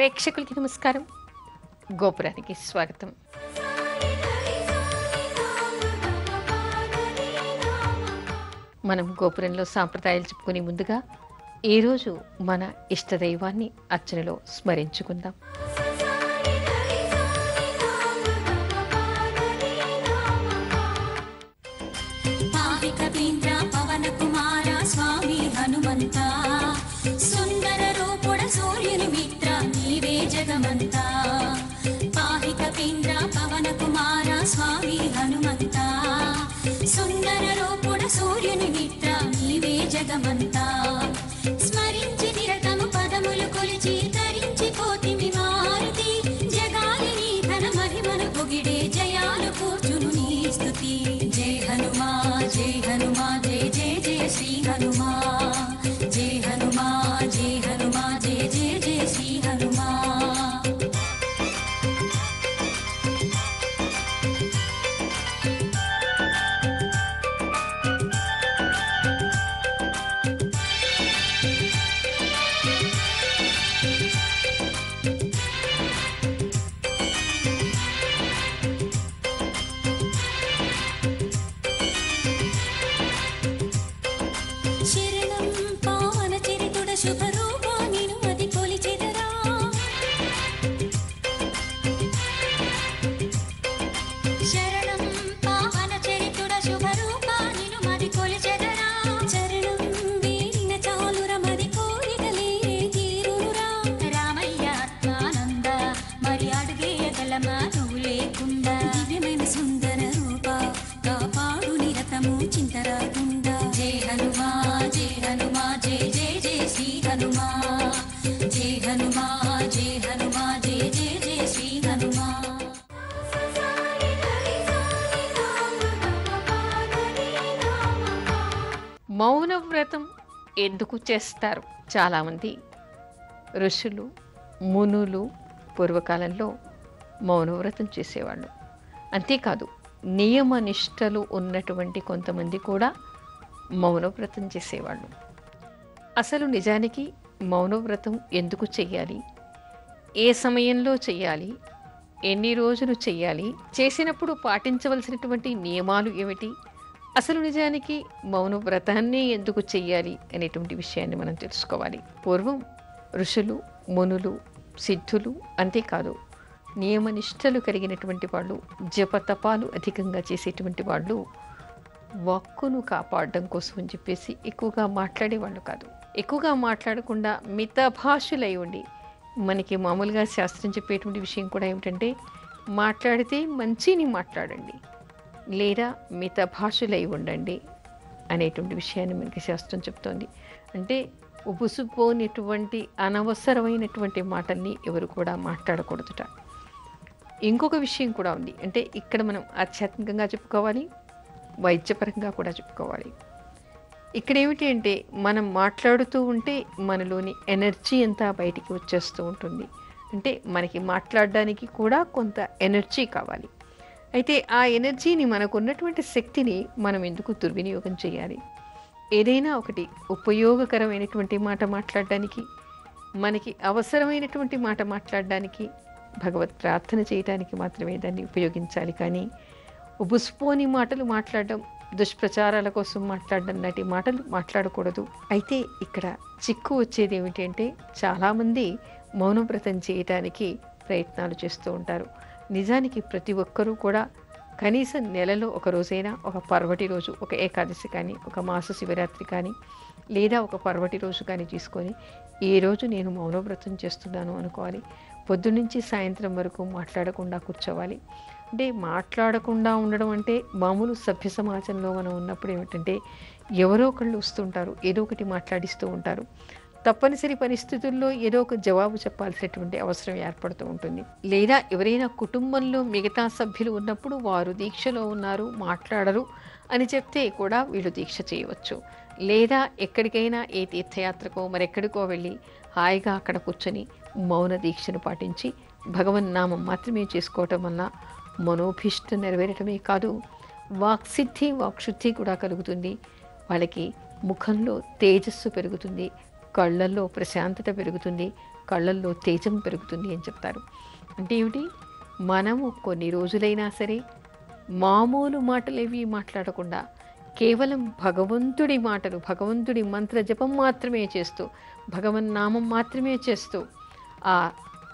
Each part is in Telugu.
ప్రేక్షకులకి నమస్కారం. గోపురానికి స్వాగతం. మనం గోపురంలో సాంప్రదాయాలు చెప్పుకునే ముందుగా ఈరోజు మన ఇష్టదైవాన్ని అర్చనలో స్మరించుకుందాం. పవన కుమార స్వామి హనుమంత, సుందర రూపుడ సూర్యుని మిత్ర నీవే జగమంత. పాహి కపీంద్ర పవన కుమార స్వామి హనుమంత, సుందర రూపుడ సూర్యుని మిత్ర నీవే జగమంత. స్మరించి నిరతము పదములు కొలిచి ధరించి కోతిమి మారుతి, జగాలిని ఘన మహిమను పొగిడే జయాలు కూర్చును నీ స్తుతి. జై హనుమా జై హనుమా జై జయ జయ శ్రీ హనుమా, జై హనుమా జై హనుమా జై జయ జయ శ్రీ హనుమా. శరణం పావన చరితుడ శుభరూపా నిను మది కొలిచెదరా, శరణం పావన చరితుడ శుభరూపా నిను మది కొలిచెదరా. చరణం వీడిన చాలుర మది కోరికలే తీరురా. రామయ్య ఆత్మానంద మరి అడుగేయగలమా నువ్వు లేకుండా, దివ్యమైన సుందర రూప కాపాడు నిరతము చింతరాకుండా. జై హనుమా జై హనుమా జై జయ జయ శ్రీ హనుమా, జై హనుమా జై హనుమా జై జయ జయ శ్రీ హనుమా. మౌనవ్రతం ఎందుకు చేస్తారు? చాలామంది ఋషులు మునులు పూర్వకాలంలో మౌనవ్రతం చేసేవాళ్ళు. అంతేకాదు నియమ నిష్టలు ఉన్నటువంటి కొంతమంది కూడా మౌనవ్రతం చేసేవాళ్ళు. అసలు నిజానికి మౌనవ్రతం ఎందుకు చెయ్యాలి, ఏ సమయంలో చెయ్యాలి, ఎన్ని రోజులు చెయ్యాలి, చేసినప్పుడు పాటించవలసినటువంటి నియమాలు ఏమిటి, అసలు నిజానికి మౌనవ్రతాన్ని ఎందుకు చెయ్యాలి అనేటువంటి విషయాన్ని మనం తెలుసుకోవాలి. పూర్వం ఋషులు మునులు సిద్ధులు అంతేకాదు నియమనిష్టలు కలిగినటువంటి వాళ్ళు, జపతపాలు అధికంగా చేసేటువంటి వాళ్ళు వాక్కును కాపాడడం కోసం అని చెప్పేసి ఎక్కువగా మాట్లాడేవాళ్ళు కాదు. ఎక్కువగా మాట్లాడకుండా మితభాషులై ఉండి, మనకి మామూలుగా శాస్త్రం చెప్పేటువంటి విషయం కూడా ఏమిటంటే మాట్లాడితే మంచిని మాట్లాడండి లేదా మితభాషులై ఉండండి అనేటువంటి విషయాన్ని మనకి శాస్త్రం చెప్తోంది. అంటే ఉబుసుపోయినటువంటి అనవసరమైనటువంటి మాటల్ని ఎవరు కూడా మాట్లాడకూడదుట. ఇంకొక విషయం కూడా ఉంది. అంటే ఇక్కడ మనం ఆధ్యాత్మికంగా చెప్పుకోవాలి, వైద్యపరంగా కూడా చెప్పుకోవాలి. ఇక్కడ ఏమిటి అంటే మనం మాట్లాడుతూ ఉంటే మనలోని ఎనర్జీ అంతా బయటికి వచ్చేస్తూ ఉంటుంది. అంటే మనకి మాట్లాడడానికి కూడా కొంత ఎనర్జీ కావాలి. అయితే ఆ ఎనర్జీని, మనకున్నటువంటి శక్తిని మనం ఎందుకు దుర్వినియోగం చేయాలి? ఏదైనా ఒకటి ఉపయోగకరమైనటువంటి మాట మాట్లాడడానికి, మనకి అవసరమైనటువంటి మాట మాట్లాడడానికి, భగవత్ ప్రార్థన చేయడానికి మాత్రమే దాన్ని ఉపయోగించాలి. కానీ ఉబుసుపోని మాటలు మాట్లాడడం, దుష్ప్రచారాల కోసం మాట్లాడడం లాంటి మాటలు మాట్లాడకూడదు. అయితే ఇక్కడ చిక్కు వచ్చేది ఏమిటి అంటే చాలామంది మౌనవ్రతం చేయడానికి ప్రయత్నాలు చేస్తూ ఉంటారు. నిజానికి ప్రతి ఒక్కరూ కూడా కనీసం నెలలో ఒక రోజైనా, ఒక పర్వటి రోజు, ఒక ఏకాదశి కానీ, ఒక మాస శివరాత్రి కానీ, లేదా ఒక పర్వటి రోజు కానీ తీసుకొని ఈ రోజు నేను మౌనవ్రతం చేస్తున్నాను అనుకోవాలి. పొద్దున్నుంచి సాయంత్రం వరకు మాట్లాడకుండా కూర్చోవాలి. అంటే మాట్లాడకుండా ఉండడం అంటే మామూలు సభ్య సమాజంలో మనం ఉన్నప్పుడు ఏమిటంటే ఎవరో ఒకళ్ళు వస్తుంటారు, ఏదో ఒకటి మాట్లాడిస్తూ ఉంటారు. తప్పనిసరి పరిస్థితుల్లో ఏదో ఒక జవాబు చెప్పాల్సినటువంటి అవసరం ఏర్పడుతూ ఉంటుంది. లేదా ఎవరైనా కుటుంబంలో మిగతా సభ్యులు ఉన్నప్పుడు వారు దీక్షలో ఉన్నారు, మాట్లాడరు అని చెప్తే కూడా వీళ్ళు దీక్ష చేయవచ్చు. లేదా ఎక్కడికైనా ఏ తీర్థయాత్రకో మరెక్కడికో వెళ్ళి హాయిగా అక్కడ కూర్చొని మౌన దీక్షను పాటించి భగవన్నామం మాత్రమే చేసుకోవటం వల్ల మనోభీష్టం నెరవేరటమే కాదు, వాక్సిద్ధి వాక్శుద్ధి కూడా కలుగుతుంది. వాళ్ళకి ముఖంలో తేజస్సు పెరుగుతుంది, కళ్ళల్లో ప్రశాంతత పెరుగుతుంది, కళ్ళల్లో తేజం పెరుగుతుంది అని చెప్తారు. అంటే ఏమిటి, మనము కొన్ని రోజులైనా సరే మామూలు మాటలేవి మాట్లాడకుండా కేవలం భగవంతుడి మాటలు, భగవంతుడి మంత్ర జపం మాత్రమే చేస్తూ, భగవన్నామం మాత్రమే చేస్తూ ఆ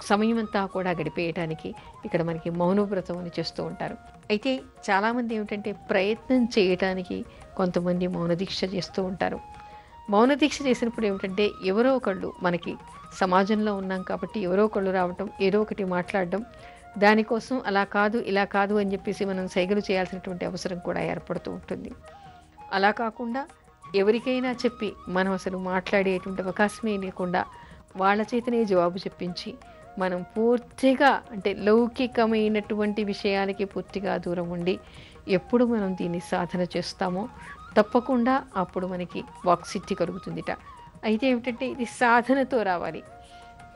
సమయం అంతా కూడా గడిపేయటానికి ఇక్కడ మనకి మౌనవ్రతం అని చేస్తూ ఉంటారు. అయితే చాలామంది ఏమిటంటే ప్రయత్నం చేయటానికి కొంతమంది మౌన దీక్ష చేస్తూ ఉంటారు. మౌన దీక్ష చేసినప్పుడు ఏమిటంటే ఎవరో ఒకళ్ళు, మనకి సమాజంలో ఉన్నాం కాబట్టి ఎవరో ఒకళ్ళు రావటం, ఏదో ఒకటి మాట్లాడడం, దానికోసం అలా కాదు ఇలా కాదు అని చెప్పేసి మనం సైగలు చేయాల్సినటువంటి అవసరం కూడా ఏర్పడుతూ ఉంటుంది. అలా కాకుండా ఎవరికైనా చెప్పి మనం అసలు మాట్లాడేటువంటి అవకాశమే లేకుండా వాళ్ళ చేతనే జవాబు చెప్పించి మనం పూర్తిగా అంటే లౌకికమైనటువంటి విషయాలకి పూర్తిగా దూరం ఉండి ఎప్పుడు మనం దీన్ని సాధన చేస్తామో తప్పకుండా అప్పుడు మనకి వాక్సిద్ధి కలుగుతుందిట. అయితే ఏమిటంటే ఇది సాధనతో రావాలి.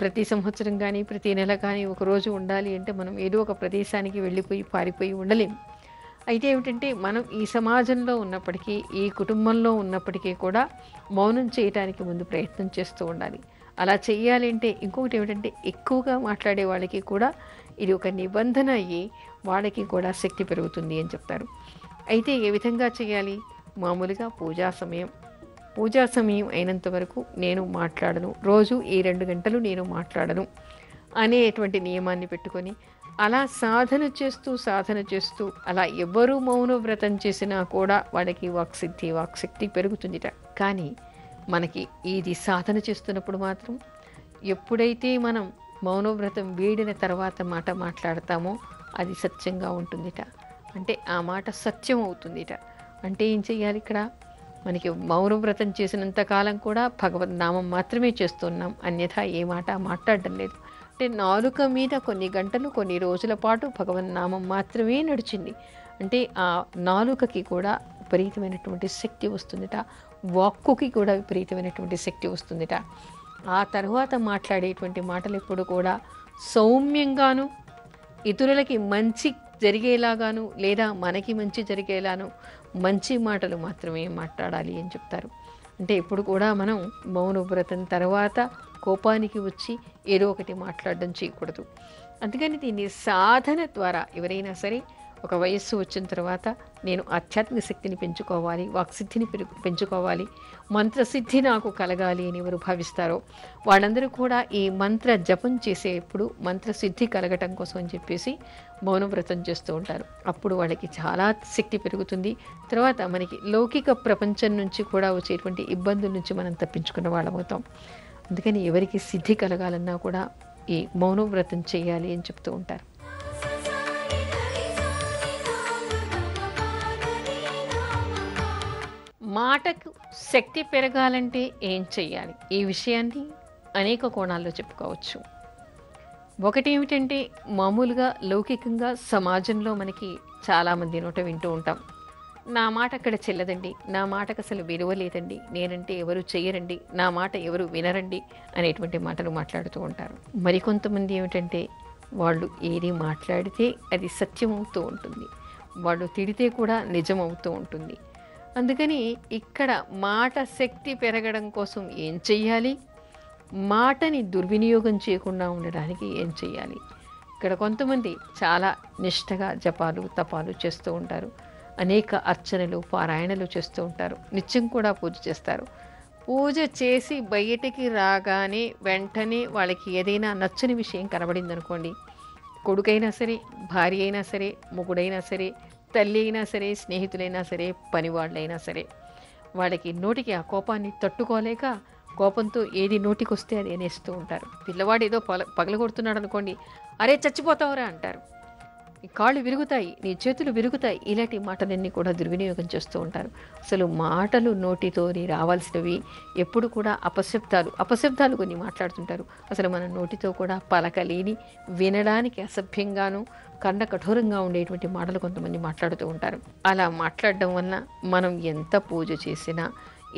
ప్రతి సంవత్సరం కానీ ప్రతి నెల కానీ ఒకరోజు ఉండాలి అంటే మనం ఏదో ఒక ప్రదేశానికి వెళ్ళిపోయి పారిపోయి ఉండలేం. అయితే ఏమిటంటే మనం ఈ సమాజంలో ఉన్నప్పటికీ, ఈ కుటుంబంలో ఉన్నప్పటికీ కూడా మౌనం చేయటానికి ముందు ప్రయత్నం చేస్తూ ఉండాలి. అలా చెయ్యాలి అంటే ఇంకొకటి ఏమిటంటే ఎక్కువగా మాట్లాడే వాళ్ళకి కూడా ఇది ఒక నిబంధన అయ్యి వాళ్ళకి కూడా శక్తి పెరుగుతుంది అని చెప్తారు. అయితే ఏ విధంగా చేయాలి? మామూలుగా పూజా సమయం అయినంత వరకు నేను మాట్లాడను, రోజు ఈ 2 గంటలు నేను మాట్లాడను అనేటువంటి నియమాన్ని పెట్టుకొని అలా సాధన చేస్తూ అలా ఎవరు మౌనవ్రతం చేసినా కూడా వాళ్ళకి వాక్శక్తి పెరుగుతుందిట. కానీ మనకి ఇది సాధన చేస్తున్నప్పుడు మాత్రం ఎప్పుడైతే మనం మౌనవ్రతం వీడిన తర్వాత మాట మాట్లాడతామో అది సత్యంగా ఉంటుందిట. అంటే ఆ మాట సత్యం అవుతుందిట. అంటే ఏం చెయ్యాలి? ఇక్కడ మనకి మౌనవ్రతం చేసినంతకాలం కూడా భగవద్నామం మాత్రమే చేస్తున్నాం, అన్యథా ఏ మాట మాట్లాడడం లేదు. అంటే నాలుక మీద కొన్ని గంటలు కొన్ని రోజుల పాటు భగవన్నామం మాత్రమే నడిచింది అంటే ఆ నాలుకకి కూడా విపరీతమైనటువంటి శక్తి వస్తుందిట, వాక్కుకి కూడా విపరీతమైనటువంటి శక్తి వస్తుందిట. ఆ తర్వాత మాట్లాడేటువంటి మాటలు ఎప్పుడు కూడా సౌమ్యంగాను, ఇతరులకి మంచి జరిగేలాగాను లేదా మనకి మంచి జరిగేలాను మంచి మాటలు మాత్రమే మాట్లాడాలి అని చెప్తారు. అంటే ఎప్పుడు కూడా మనం మౌనవ్రతం తర్వాత కోపానికి వచ్చి ఏదో ఒకటి మాట్లాడడం చేయకూడదు. అందుకని దీన్ని సాధన ద్వారా ఎవరైనా సరే ఒక వయస్సు వచ్చిన తర్వాత నేను ఆధ్యాత్మిక శక్తిని పెంచుకోవాలి, వాక్సిద్ధిని పెంచుకోవాలి, మంత్రసిద్ధి నాకు కలగాలి అని ఎవరు భావిస్తారో వాళ్ళందరూ కూడా ఈ మంత్ర జపం చేసేప్పుడు మంత్రసిద్ధి కలగటం కోసం అని చెప్పేసి మౌనవ్రతం చేస్తూ ఉంటారు. అప్పుడు వాళ్ళకి చాలా శక్తి పెరుగుతుంది. తర్వాత మనకి లౌకిక ప్రపంచం నుంచి కూడా వచ్చేటువంటి ఇబ్బందుల నుంచి మనం తప్పించుకున్న వాళ్ళమవుతాం. అందుకని ఎవరికి సిద్ధి కలగాలన్నా కూడా ఈ మౌనవ్రతం చేయాలి అని చెప్తూ ఉంటారు. మాటకు శక్తి పెరగాలంటే ఏం చెయ్యాలి? ఈ విషయాన్ని అనేక కోణాల్లో చెప్పుకోవచ్చు. ఒకటి ఏమిటంటే మామూలుగా లౌకికంగా సమాజంలో మనకి చాలామంది నోట వింటూ ఉంటాం, నా మాట అక్కడ చెల్లదండి, నా మాటకు అసలు విలువ లేదండి, నేనంటే ఎవరు చెయ్యరండి, నా మాట ఎవరు వినరండి అనేటువంటి మాటలు మాట్లాడుతూ ఉంటారు. మరికొంతమంది ఏమిటంటే వాళ్ళు ఏది మాట్లాడితే అది సత్యమవుతూ ఉంటుంది, వాళ్ళు తిడితే కూడా నిజమవుతూ ఉంటుంది. అందుకని ఇక్కడ మాట శక్తి పెరగడం కోసం ఏం చెయ్యాలి, మాటని దుర్వినియోగం చేయకుండా ఉండడానికి ఏం చెయ్యాలి? ఇక్కడ కొంతమంది చాలా నిష్టగా జపాలు తపాలు చేస్తూ ఉంటారు, అనేక అర్చనలు పారాయణలు చేస్తూ ఉంటారు, నిత్యం కూడా పూజ చేస్తారు. పూజ చేసి బయటికి రాగానే వెంటనే వాళ్ళకి ఏదైనా నచ్చని విషయం కనబడిందనుకోండి, కొడుకైనా సరే, భార్య అయినా సరే, మొగుడైనా సరే, తల్లి అయినా సరే, స్నేహితులైనా సరే, పనివాళ్ళైనా సరే, వాళ్ళకి నోటికి ఆ కోపాన్ని తట్టుకోలేక కోపంతో ఏది నోటికి వస్తే అది అనేస్తూ ఉంటారు. పిల్లవాడు ఏదో పగలగొడుతున్నాడు అనుకోండి, అరే చచ్చిపోతావురా అంటారు, నీ కాళ్ళు విరుగుతాయి, నీ చేతులు విరుగుతాయి, ఇలాంటి మాటలన్నీ కూడా దుర్వినియోగం చేస్తూ ఉంటారు. అసలు మాటలు నోటితోని రావాల్సినవి ఎప్పుడు కూడా అపశబ్దాలు కొన్ని మాట్లాడుతుంటారు. అసలు మన నోటితో కూడా పలకలేని, వినడానికి అసభ్యంగాను కన్న కఠోరంగా ఉండేటువంటి మాటలు కొంతమంది మాట్లాడుతూ ఉంటారు. అలా మాట్లాడడం వలన మనం ఎంత పూజ చేసినా,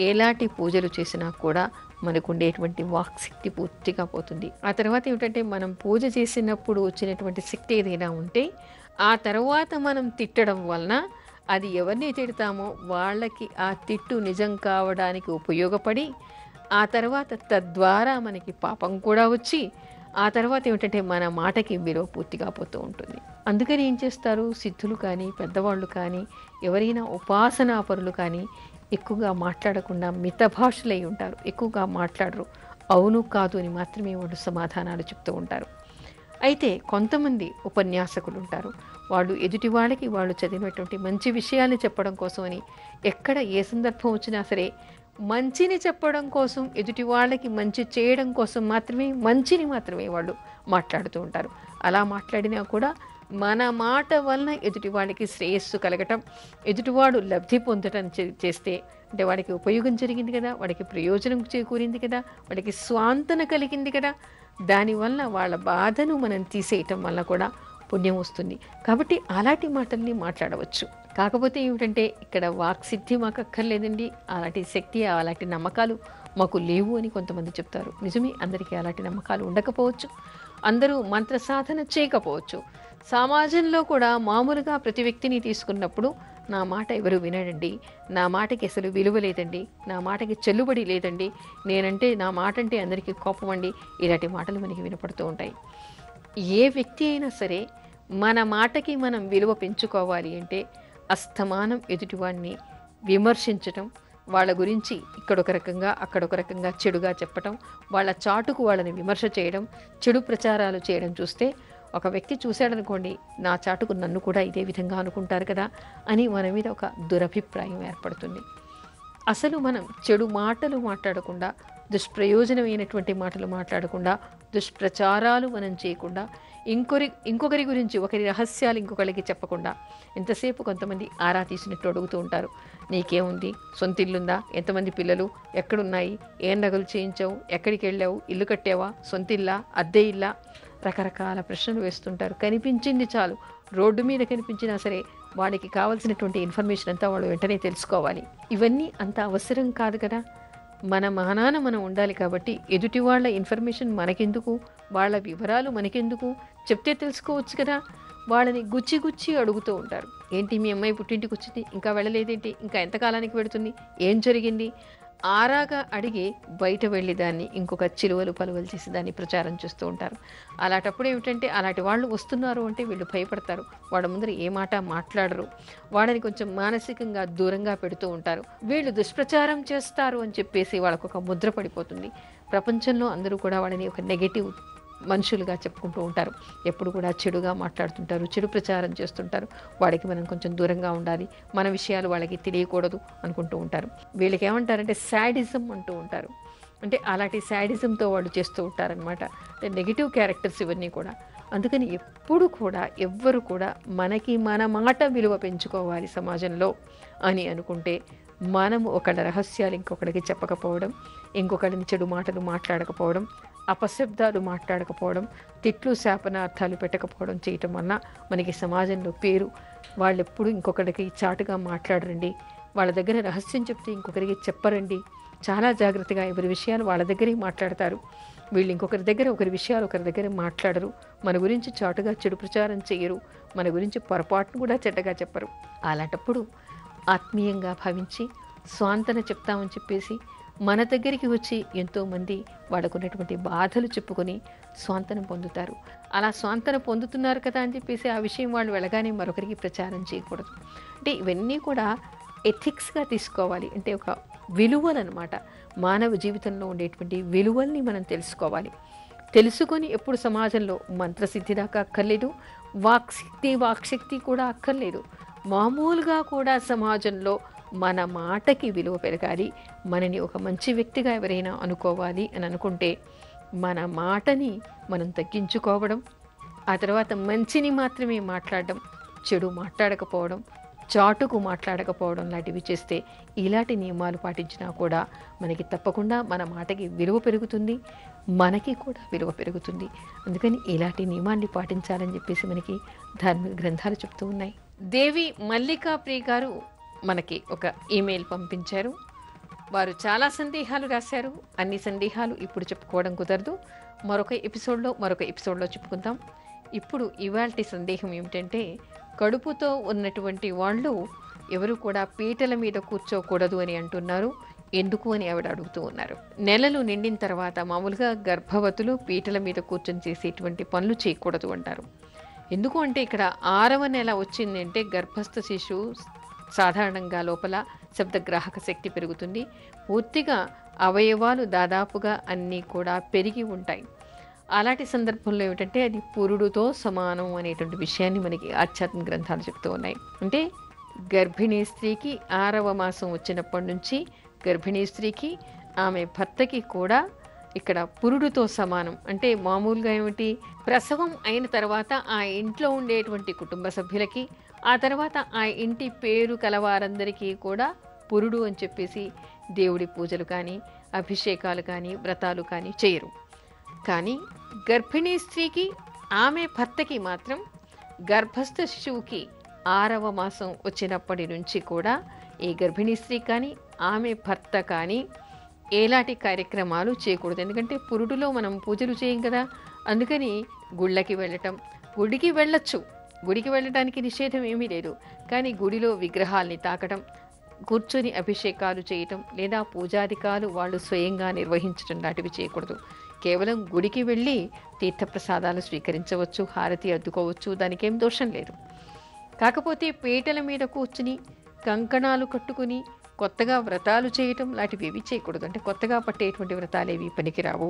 ఎలాంటి పూజలు చేసినా కూడా మనకు ఉండేటువంటి వాక్శక్తి పూర్తిగా పోతుంది. ఆ తర్వాత ఏమిటంటే మనం పూజ చేసినప్పుడు వచ్చినటువంటి శక్తి ఏదైనా ఉంటే ఆ తర్వాత మనం తిట్టడం వలన అది ఎవరిని తిడతామో వాళ్ళకి ఆ తిట్టు నిజం కావడానికి ఉపయోగపడి ఆ తర్వాత తద్వారా మనకి పాపం కూడా వచ్చి ఆ తర్వాత ఏమిటంటే మన మాటకి విలువ పూర్తిగా పోతూ ఉంటుంది. అందుకని ఏం చేస్తారు, సిద్ధులు కానీ పెద్దవాళ్ళు కానీ ఎవరైనా ఉపాసనాపరులు కానీ ఎక్కువగా మాట్లాడకుండా మితభాషలై ఉంటారు. ఎక్కువగా మాట్లాడరు, అవును కాదు అని మాత్రమే వాళ్ళు సమాధానాలు చెప్తూ ఉంటారు. అయితే కొంతమంది ఉపన్యాసకులు ఉంటారు, వాళ్ళు ఎదుటి వాళ్ళకి వాళ్ళు చదివినటువంటి మంచి విషయాన్ని చెప్పడం కోసమని ఎక్కడ ఏ సందర్భం వచ్చినా సరే మంచిని చెప్పడం కోసం, ఎదుటి వాళ్ళకి మంచి చేయడం కోసం మంచిని మాత్రమే వాళ్ళు మాట్లాడుతూ ఉంటారు. అలా మాట్లాడినా కూడా మన మాట వలన ఎదుటి వాళ్ళకి శ్రేయస్సు కలగటం, ఎదుటివాడు లబ్ధి పొందటం చేస్తే అంటే వాడికి ఉపయోగం జరిగింది కదా, వాడికి ప్రయోజనం చేకూరింది కదా, వాడికి స్వాంతన కలిగింది కదా, దానివల్ల వాళ్ళ బాధను మనం తీసేయటం వల్ల కూడా పుణ్యం వస్తుంది. కాబట్టి అలాంటి మాటల్ని మాట్లాడవచ్చు. కాకపోతే ఏమిటంటే ఇక్కడ వాక్సిద్ధి మాకు అక్కర్లేదండి, అలాంటి శక్తి అలాంటి నమ్మకాలు మాకు లేవు అని కొంతమంది చెప్తారు. నిజమే, అందరికీ అలాంటి నమ్మకాలు ఉండకపోవచ్చు, అందరూ మంత్ర సాధన చేయకపోవచ్చు. సమాజంలో కూడా మామూలుగా ప్రతి వ్యక్తిని తీసుకున్నప్పుడు నా మాట ఎవరు వినడండి, నా మాటకి అసలు విలువ లేదండి, నా మాటకి చెల్లుబడి లేదండి, నేనంటే నా మాట అంటే అందరికీ కోపం అండి, ఇలాంటి మాటలు మనకి వినపడుతూ ఉంటాయి. ఏ వ్యక్తి అయినా సరే మన మాటకి మనం విలువ పెంచుకోవాలి అంటే అస్తమానం ఎదుటివాడిని విమర్శించటం, వాళ్ళ గురించి ఇక్కడొక రకంగా అక్కడొక రకంగా చెడుగా చెప్పటం, వాళ్ళ చాటుకు వాళ్ళని విమర్శ చేయడం, చెడు ప్రచారాలు చేయడం చూస్తే ఒక వ్యక్తి చూశాడనుకోండి, నా చాటుకు నన్ను కూడా ఇదే విధంగా అనుకుంటారు కదా అని మన మీద ఒక దురభిప్రాయం ఏర్పడుతుంది. అసలు మనం చెడు మాటలు మాట్లాడకుండా, దుష్ప్రయోజనమైనటువంటి మాటలు మాట్లాడకుండా, దుష్ప్రచారాలు మనం చేయకుండా, ఇంకొకరి గురించి ఒకరి రహస్యాలు ఇంకొకరికి చెప్పకుండా, ఎంతసేపు కొంతమంది ఆరా తీసినట్టు అడుగుతూ ఉంటారు, నీకేముంది, సొంత ఇల్లుందా, ఎంతమంది పిల్లలు, ఎక్కడున్నాయి, ఏం నగలు చేయించావు, ఎక్కడికి వెళ్ళావు, ఇల్లు కట్టావా, సొంత ఇల్లా, అద్దె ఇల్లా, రకరకాల ప్రశ్నలు వేస్తుంటారు. కనిపించింది చాలు, రోడ్డు మీద కనిపించినా సరే వాడికి కావాల్సినటువంటి ఇన్ఫర్మేషన్ అంతా వాళ్ళు వెంటనే తెలుసుకోవాలి. ఇవన్నీ అంత అవసరం కాదు కదా, మన మానాన మనం ఉండాలి. కాబట్టి ఎదుటి వాళ్ళ ఇన్ఫర్మేషన్ మనకెందుకు, వాళ్ళ వివరాలు మనకెందుకు, చెప్తే తెలుసుకోవచ్చు కదా. వాళ్ళని గుచ్చి అడుగుతూ ఉంటారు, ఏంటి మీ అమ్మాయి పుట్టింటికి వచ్చింది, ఇంకా వెళ్ళలేదేంటి, ఇంకా ఎంతకాలానికి పెడుతుంది, ఏం జరిగింది, ఆరాగా అడిగి బయట వెళ్ళి దాన్ని ఇంకొక చిలువలు పలువలు చేసి దాన్ని ప్రచారం చేస్తూ ఉంటారు. అలాంటప్పుడు ఏమిటంటే అలాంటి వాళ్ళు వస్తున్నారు అంటే వీళ్ళు భయపడతారు, వాళ్ళ ముందర ఏ మాట మాట్లాడరు, వాళ్ళని కొంచెం మానసికంగా దూరంగా పెడుతూ ఉంటారు. వీళ్ళు దుష్ప్రచారం చేస్తారు అని చెప్పేసి వాళ్ళకు ఒక ముద్ర పడిపోతుంది. ప్రపంచంలో అందరూ కూడా వాళ్ళని ఒక నెగటివ్ మనుషులుగా చెప్పుకుంటూ ఉంటారు, ఎప్పుడు కూడా చెడుగా మాట్లాడుతుంటారు, చెడు ప్రచారం చేస్తుంటారు. వాడికి మనం కొంచెం దూరంగా ఉండాలి, మన విషయాలు వాళ్ళకి తెలియకూడదు అనుకుంటూ ఉంటారు. వీళ్ళకి ఏమంటారంటే శాడిజం అంటూ ఉంటారు. అంటే అలాంటి శాడిజంతో వాళ్ళు చేస్తూ ఉంటారనమాట. నెగిటివ్ క్యారెక్టర్స్ ఇవన్నీ కూడా. అందుకని ఎప్పుడు కూడా ఎవ్వరు కూడా మనకి మన మాట విలువ పెంచుకోవాలి సమాజంలో అని అనుకుంటే మనము ఒకళ్ళ రహస్యాలు ఇంకొకరికి చెప్పకపోవడం, ఇంకొకళ్ళని చెడు మాటలు మాట్లాడకపోవడం, అపశబ్దాలు మాట్లాడకపోవడం, తిట్లు శాపనార్థాలు పెట్టకపోవడం చేయటం వల్ల మనకి సమాజంలో పేరు. వాళ్ళెప్పుడు ఇంకొకరికి చాటుగా మాట్లాడరండి, వాళ్ళ దగ్గర రహస్యం చెప్తే ఇంకొకరికి చెప్పరండి, చాలా జాగ్రత్తగా ఎవరి విషయాలు వాళ్ళ దగ్గరే మాట్లాడతారు. వీళ్ళు ఇంకొకరి దగ్గర ఒకరి విషయాలు ఒకరి దగ్గర మాట్లాడరు, మన గురించి చాటుగా చెడు ప్రచారం చేయరు, మన గురించి పొరపాటును కూడా చెడ్డగా చెప్పరు. అలాంటప్పుడు ఆత్మీయంగా భావించి స్వాంతన చెప్తామని చెప్పేసి మన దగ్గరికి వచ్చి ఎంతోమంది వాళ్ళకున్నటువంటి బాధలు చెప్పుకొని స్వాంతనం పొందుతారు. అలా స్వాంతన పొందుతున్నారు కదా అని చెప్పేసి ఆ విషయం వాళ్ళు వెళ్ళగానే మరొకరికి ప్రచారం చేయకూడదు. అంటే ఇవన్నీ కూడా ఎథిక్స్గా తీసుకోవాలి. అంటే ఒక విలువలు అన్నమాట. మానవ జీవితంలో ఉండేటువంటి విలువల్ని మనం తెలుసుకోవాలి. తెలుసుకొని ఎప్పుడు సమాజంలో మంత్రసిద్ధి దాకా అక్కర్లేదు, వాక్శక్తి కూడా అక్కర్లేదు. మామూలుగా కూడా సమాజంలో మన మాటకి విలువ పెరగాలి, మనని ఒక మంచి వ్యక్తిగా ఎవరైనా అనుకోవాలి అని అనుకుంటే మన మాటని మనం తగ్గించుకోవడం, ఆ తర్వాత మంచిని మాత్రమే మాట్లాడడం, చెడు మాట్లాడకపోవడం, చాటుకు మాట్లాడకపోవడం లాంటివి చేస్తే, ఇలాంటి నియమాలు పాటించినా కూడా మనకి తప్పకుండా మన మాటకి విలువ పెరుగుతుంది, మనకి కూడా విలువ పెరుగుతుంది. అందుకని ఇలాంటి నియమాన్ని పాటించాలని చెప్పేసి మనకి ధార్మిక గ్రంథాలు చెప్తూ ఉన్నాయి. దేవి మల్లికా ప్రియ గారు మనకి ఒక ఈమెయిల్ పంపించారు. వారు చాలా సందేహాలు రాశారు. అన్ని సందేహాలు ఇప్పుడు చెప్పుకోవడం కుదరదు, మరొక ఎపిసోడ్లో చెప్పుకుందాం. ఇప్పుడు ఇవాల్టి సందేహం ఏమిటంటే, కడుపుతో ఉన్నటువంటి వాళ్ళు ఎవరు కూడా పీటల మీద కూర్చోకూడదు అని అంటున్నారు. ఎందుకు అని ఆవిడ అడుగుతూ ఉన్నారు. నెలలు నిండిన తర్వాత మామూలుగా గర్భవతులు పీటల మీద కూర్చొని చేసేటువంటి పనులు చేయకూడదు అంటారు. ఎందుకు అంటే ఇక్కడ 6వ నెల వచ్చిందంటే గర్భస్థ శిశువు సాధారణంగా లోపల శబ్దగ్రాహక శక్తి పెరుగుతుంది. పూర్తిగా అవయవాలు దాదాపుగా అన్నీ కూడా పెరిగి ఉంటాయి. అలాంటి సందర్భంలో ఏమిటంటే అది పురుడుతో సమానం అనేటువంటి విషయాన్ని మనకి ఆధ్యాత్మిక గ్రంథాలు చెప్తూ ఉన్నాయి. అంటే గర్భిణీ స్త్రీకి 6వ మాసం వచ్చినప్పటి నుంచి గర్భిణీ స్త్రీకి ఆమె భర్తకి కూడా ఇక్కడ పురుడుతో సమానం. అంటే మామూలుగా ఏమిటి, ప్రసవం అయిన తర్వాత ఆ ఇంట్లో ఉండేటువంటి కుటుంబ సభ్యులకి, ఆ తర్వాత ఆ ఇంటి పేరు కలవారందరికీ కూడా పురుడు అని చెప్పేసి దేవుడి పూజలు కానీ అభిషేకాలు కానీ వ్రతాలు కానీ చేయరు. కానీ గర్భిణీ స్త్రీకి ఆమె భర్తకి మాత్రం గర్భస్థ శిశువుకి 6వ మాసం వచ్చినప్పటి నుంచి కూడా ఈ గర్భిణీ స్త్రీ కానీ ఆమె భర్త కానీ ఎలాంటి కార్యక్రమాలు చేయకూడదు. ఎందుకంటే పురుడులో మనం పూజలు చేయం కదా. అందుకని గుళ్ళకి వెళ్ళటం, గుడికి వెళ్ళొచ్చు, గుడికి వెళ్ళడానికి నిషేధం ఏమీ లేదు. కానీ గుడిలో విగ్రహాల్ని తాకటం, కూర్చొని అభిషేకాలు చేయటం లేదా పూజాధికాలు వాళ్ళు స్వయంగా నిర్వహించడం లాంటివి చేయకూడదు. కేవలం గుడికి వెళ్ళి తీర్థప్రసాదాలు స్వీకరించవచ్చు, హారతి అద్దుకోవచ్చు, దానికేం దోషం లేదు. కాకపోతే పీటల మీద కూర్చుని కంకణాలు కట్టుకుని కొత్తగా వ్రతాలు చేయటం లాంటివి ఏవి చేయకూడదు. అంటే కొత్తగా పట్టేటువంటి వ్రతాలేవి పనికిరావు.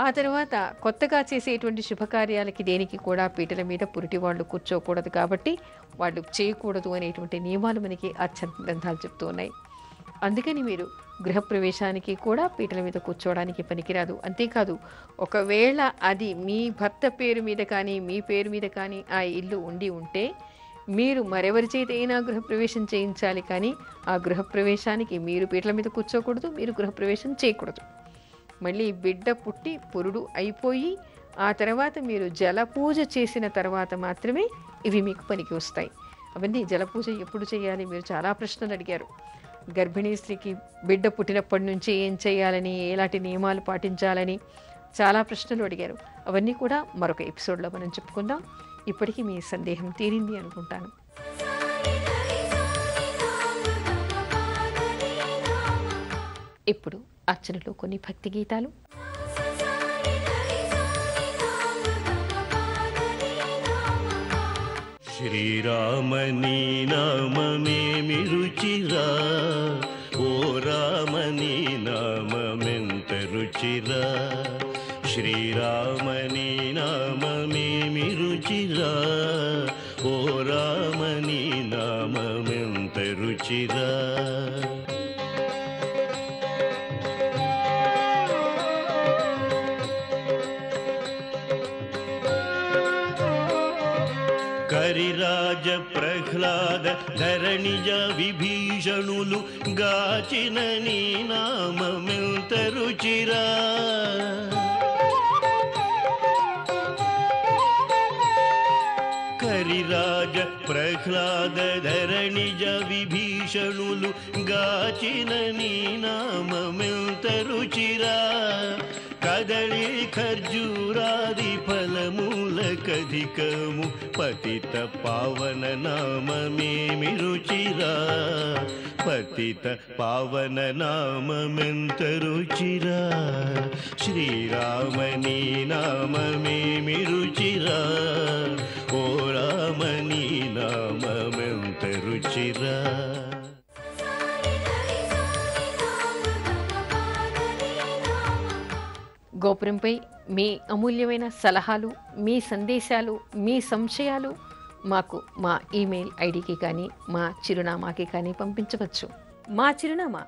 ఆ తర్వాత కొత్తగా చేసేటువంటి శుభకార్యాలకి దేనికి కూడా పీటల మీద పురిటి వాళ్ళు కూర్చోకూడదు. కాబట్టి వాళ్ళు చేయకూడదు అనేటువంటి నియమాలు మనకి ఆధ్యాత్మిక గ్రంథాలు చెప్తూ ఉన్నాయి. అందుకని మీరు గృహప్రవేశానికి కూడా పీటల మీద కూర్చోవడానికి పనికిరాదు. అంతేకాదు, ఒకవేళ అది మీ భర్త పేరు మీద కానీ మీ పేరు మీద కానీ ఆ ఇల్లు ఉండి ఉంటే మీరు మరెవరి చేతైనా గృహప్రవేశం చేయించాలి. కానీ ఆ గృహప్రవేశానికి మీరు పీటల మీద కూర్చోకూడదు, మీరు గృహప్రవేశం చేయకూడదు. మళ్ళీ బిడ్డ పుట్టి పురుడు అయిపోయి ఆ తర్వాత మీరు జలపూజ చేసిన తర్వాత మాత్రమే ఇవి మీకు పనికి వస్తాయి. అవన్నీ జలపూజ ఎప్పుడు చేయాలి? మీరు చాలా ప్రశ్నలు అడిగారు. గర్భిణీ స్త్రీకి బిడ్డ పుట్టినప్పటి నుంచి ఏం చేయాలని, ఎలాంటి నియమాలు పాటించాలని చాలా ప్రశ్నలు అడిగారు. అవన్నీ కూడా మరొక ఎపిసోడ్లో మనం చెప్పుకుందాం. ఇప్పటికీ మీ సందేహం తీరింది అనుకుంటాను. ఇప్పుడు అర్చనలో కొన్ని భక్తి గీతాలు. శ్రీరామని నామమేమి రుచిరా, ఓ రామని నామమెంత రుచిరా. శ్రీరామని నామమేమి రుచిరా, ఓ రామని నామమెంత రుచిరా. కరిరాజ ప్రహ్లాద ధరణిజ విభీషణులు గాచిన నీ నామమెంత రుచిరా. కరిరాజ ప్రహ్లాద ధరణిజ విభీషణులు గాచిన నీ నామమెంత రుచిరా. కదళి ఖర్జూరాది ఫలమూలకధికము పతిత పావన నామమేమి రుచిరా. పతిత పావన నామమెంత రుచిరా. శ్రీరామని నామమేమి రుచిరా, ఓ రామని నామమెంత రుచిరా. గోపురంపై మీ అమూల్యమైన సలహాలు, మీ సందేశాలు, మీ సంశయాలు మాకు మా ఈమెయిల్ ఐడికి కానీ మా చిరునామాకి కానీ పంపించవచ్చు. మా చిరునామా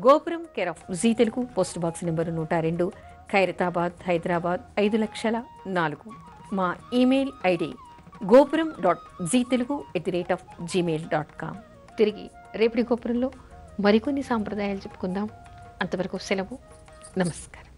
గోపురం care of Zee Telugu, post box number 102, Khairatabad, Hyderabad 5,04,000. మా ఈమెయిల్ ఐడి gopuram.ztelugu@gmail.com. తిరిగి రేపటి గోపురంలో మరికొన్ని సాంప్రదాయాలు చెప్పుకుందాం. అంతవరకు సెలవు. నమస్కారం.